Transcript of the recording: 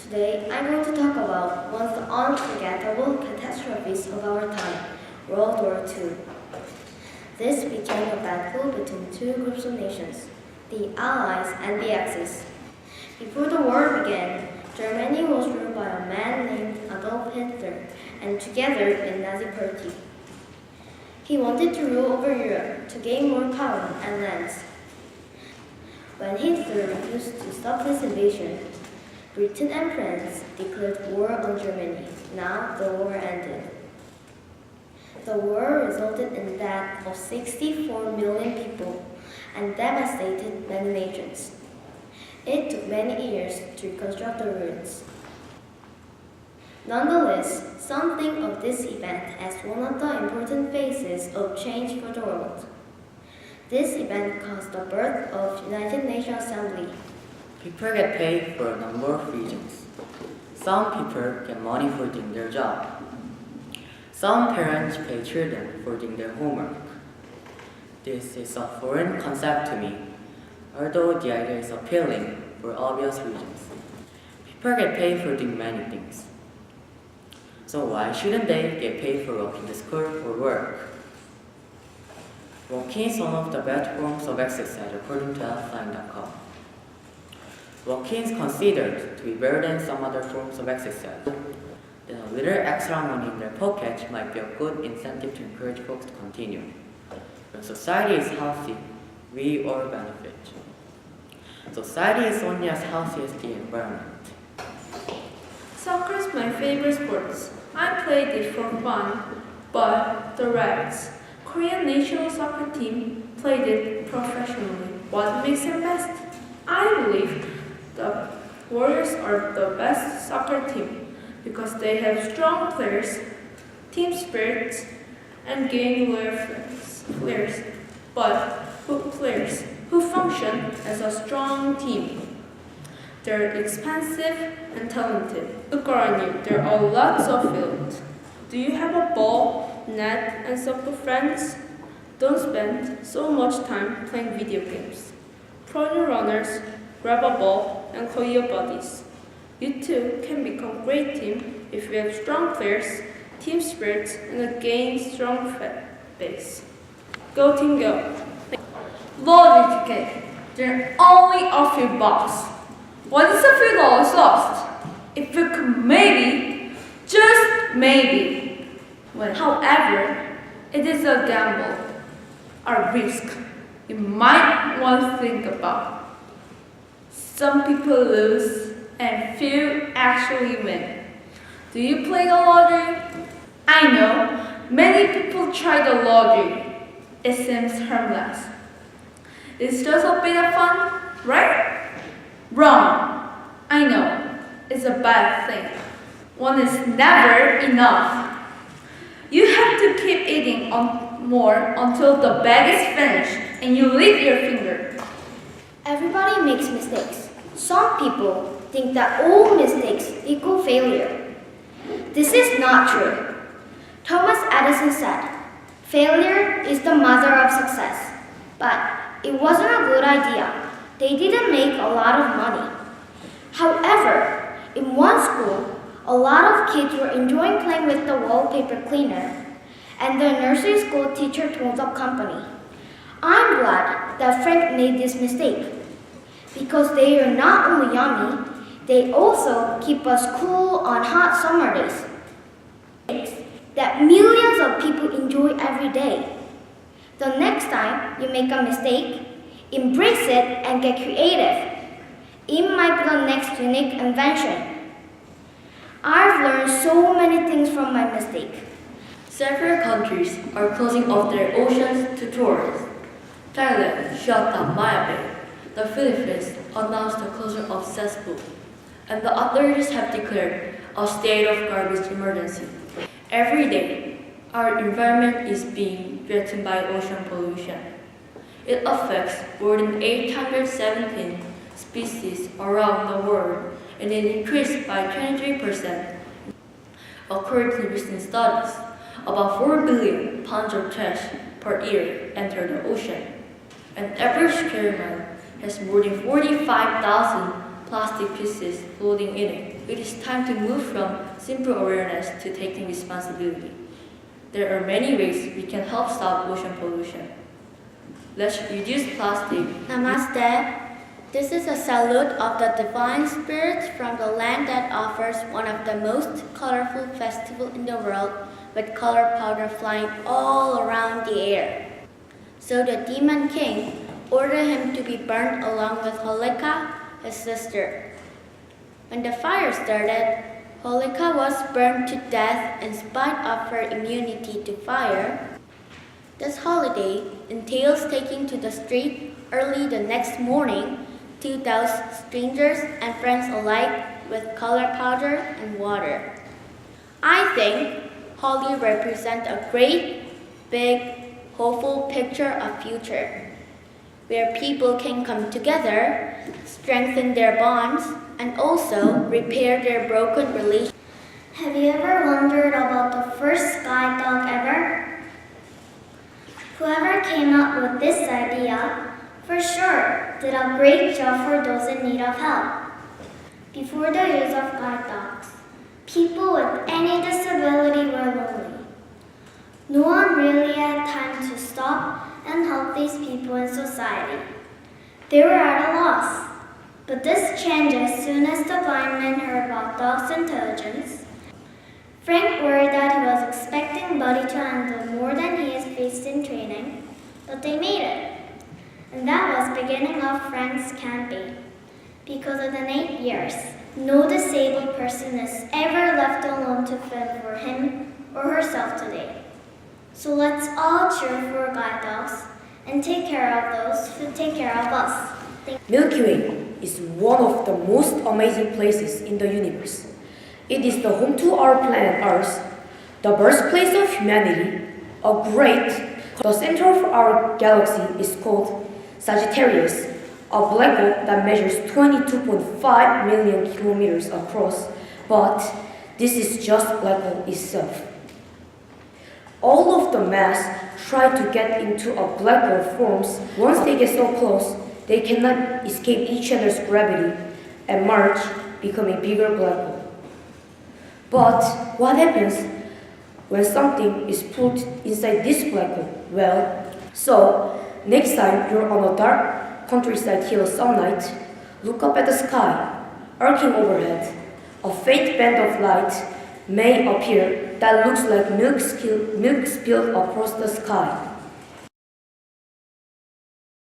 Today, I'm going to talk about one of the unforgettable catastrophes of our time, World War II. This became a battle between two groups of nations, the Allies and the Axis. Before the war began, Germany was ruled by a man named Adolf Hitler and together in Nazi Party. He wanted to rule over Europe to gain more power and lands. When Hitler refused to stop this invasion, Britain and France declared war on Germany. Now the war ended. The war resulted in the death of 64 million people and devastated many nations. It took many years to reconstruct the ruins. Nonetheless, some think of this event as one of the important phases of change for the world. This event caused the birth of United Nations Assembly. People get paid for a number of reasons. Some people get money for doing their job. Some parents pay children for doing their homework. This is a foreign concept to me, although the idea is appealing for obvious reasons. People get paid for doing many things. So why shouldn't they get paid for working to school or work? Working is one of the best forms of exercise according to healthline.com. Walking is considered to be better than some other forms of exercise. Then a little extra money in their pocket might be a good incentive to encourage folks to continue. When society is healthy, we all benefit. Society is only as healthy as the environment. Soccer is my favorite sport. I played it for fun, but the Reds, Korean national soccer team, played it professionally. What makes them best? I believe the Warriors are the best soccer team because they have strong players, team spirit, and game players, who function as a strong team. They're expensive and talented. Look around you, there are lots of fields. Do you have a ball, net, and soccer friends? Don't spend so much time playing video games. Prone your runners, grab a ball, and call your buddies. You too can become a great team if you have strong players, team spirit, and a game strong base. Go team go! Logic ticket. There are only a few bucks. What is a few dollars lost? If you could maybe, just maybe. However, it is a gamble, a risk you might want to think about. Some people lose and few actually win. Do you play the lottery? I know, many people try the lottery. It seems harmless. It's just a bit of fun, right? Wrong. I know, it's a bad thing. One is never enough. You have to keep eating more until the bag is finished and you leave your finger. Everybody makes mistakes. Some people think that all mistakes equal failure. This is not true. Thomas Edison said, "Failure is the mother of success." But it wasn't a good idea. They didn't make a lot of money. However, in one school, a lot of kids were enjoying playing with the wallpaper cleaner, and the nursery school teacher told the company, "I'm glad that Frank made this mistake, because they are not only yummy, they also keep us cool on hot summer days." That millions of people enjoy every day. The next time you make a mistake, embrace it and get creative. It might be the next unique invention. I've learned so many things from my mistake. Several countries are closing off their oceans to tourists. Thailand shut down Maya Bay. The Philippines announced the closure of Cebu, and the authorities have declared a state of garbage emergency. Every day, our environment is being threatened by ocean pollution. It affects more than 817 species around the world, and it increased by 23%. According to recent studies, about 4 billion pounds of trash per year enter the ocean, and every square mile has more than 45,000 plastic pieces floating in it. It is time to move from simple awareness to taking responsibility. There are many ways we can help stop ocean pollution. Let's reduce plastic. Namaste. This is a salute of the divine spirits from the land that offers one of the most colorful festivals in the world with color powder flying all around the air. So the demon king ordered him to be burned along with Holika, his sister. When the fire started, Holika was burned to death in spite of her immunity to fire. This holiday entails taking to the street early the next morning to douse strangers and friends alike with color powder and water. I think Holi represents a great, big, hopeful picture of future, where people can come together, strengthen their bonds, and also repair their broken relations. Have you ever wondered about the first guide dog ever? Whoever came up with this idea, for sure, did a great job for those in need of help. Before the use of guide dogs, people with any disability were lonely. No one really had time to stop and help these people in society. They were at a loss. But this changed as soon as the blind man heard about dogs' intelligence. Frank worried that he was expecting Buddy to handle more than he has faced in training, but they made it. And that was beginning of Frank's campaign. Because of the 8 years, no disabled person is ever left alone to fend for him or herself today. So let's all cheer for guide dogs and take care of those who take care of us. Milky Way is one of the most amazing places in the universe. It is the home to our planet Earth, the birthplace of humanity, the center of our galaxy is called Sagittarius, a black hole that measures 22.5 million kilometers across, but this is just black hole itself. All of the mass try to get into a black hole forms. Once they get so close, they cannot escape each other's gravity and merge, become a bigger black hole. But what happens when something is put inside this black hole? Well, so next time you're on a dark countryside hill some night, look up at the sky, arcing overhead. A faint band of light may appear that looks like milk spilled across the sky.